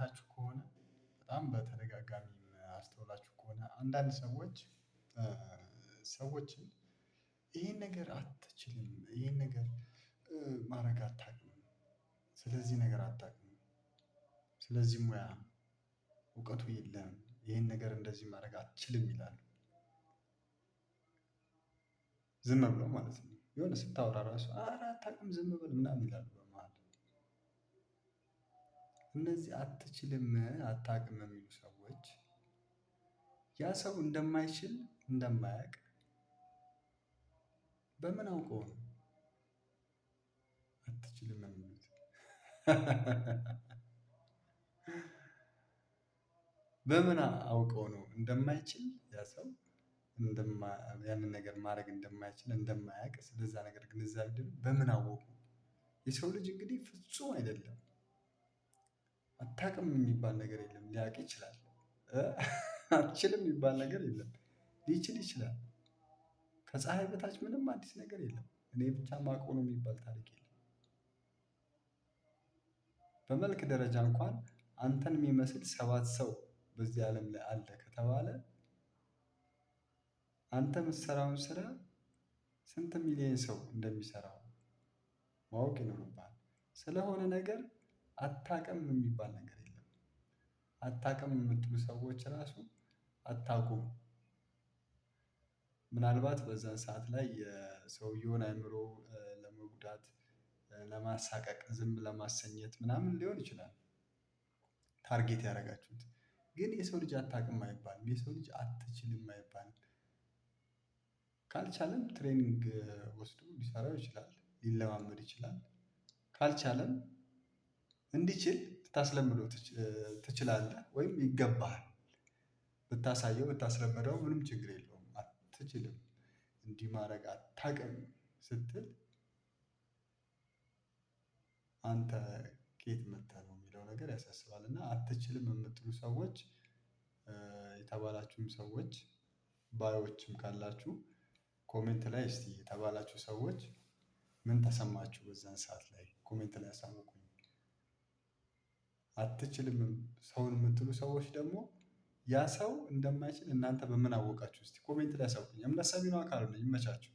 አይታችሁ ከሆነ በጣም በተደጋጋሚ አስተውላችሁ ከሆነ አንዳንድ ሰዎች ሰዎችን ይሄን ነገር አትችልም፣ ይሄን ነገር ማድረግ አታውቅም፣ ስለዚህ ነገር አታውቅም፣ ስለዚህ ሙያ እውቀቱ የለም፣ ይሄን ነገር እንደዚህ ማድረግ አትችልም ይላሉ። ዝም ብለው ማለት ነው። የሆነ ስታወራ ራሱ ኧረ አታውቅም ዝም በል ምናምን ይላሉ በመሃል። እነዚህ አትችልም አታውቅም የሚሉ ሰዎች ያ ሰው እንደማይችል እንደማያውቅ በምን አውቀው ነው አትችልም የሚሉት? በምን አውቀው ነው እንደማይችል ያ ሰው ያንን ነገር ማድረግ እንደማይችል እንደማያውቅ ስለዛ ነገር ግንዛቤ በምን አወቁ? የሰው ልጅ እንግዲህ ፍጹም አይደለም። አታውቅም የሚባል ነገር የለም። ሊያውቅ ይችላል። አትችልም የሚባል ነገር የለም። ሊችል ይችላል። ከፀሀይ በታች ምንም አዲስ ነገር የለም። እኔ ብቻ ማውቀው ነው የሚባል ታሪክ የለም። በመልክ ደረጃ እንኳን አንተን የሚመስል 7 ሰው በዚህ ዓለም ላይ አለ ከተባለ አንተ የምትሰራውን ስራ ስንት ሚሊዮን ሰው እንደሚሰራው ማወቅ ይኖርብሃል። ስለሆነ ነገር አታውቅም የሚባል ነገር የለም። አታውቅም የምትሉ ሰዎች ራሱ አታውቁም። ምናልባት በዛን ሰዓት ላይ የሰውየውን አእምሮ ለመጉዳት፣ ለማሳቀቅ፣ ዝም ለማሰኘት ምናምን ሊሆን ይችላል ታርጌት ያደረጋችሁት። ግን የሰው ልጅ አታውቅም አይባልም። የሰው ልጅ አትችልም አይባልም። ካልቻለም ትሬኒንግ ወስዶ ሊሰራው ይችላል፣ ሊለማመድ ይችላል። ካልቻለም እንዲችል ልታስለምደው ትችላለህ ወይም ይገባሃል። ብታሳየው ብታስለምደው ምንም ችግር የለውም። አትችልም እንዲህ ማድረግ አታውቅም ስትል አንተ ከየት መጥተህ ነው የሚለው ነገር ያሳስባል። እና አትችልም የምትሉ ሰዎች የተባላችሁም ሰዎች ባዮችም ካላችሁ ኮሜንት ላይ እስቲ የተባላችሁ ሰዎች ምን ተሰማችሁ በዛን ሰዓት ላይ ኮሜንት ላይ አሳውቁኝ። አትችልም ሰውን የምትሉ ሰዎች ደግሞ ያ ሰው እንደማይችል እናንተ በምን አወቃችሁ? እስቲ ኮሜንት ላይ አሳውቁኝ። እምነት ሰሚ ነው አካል ነው። ይመቻችሁ።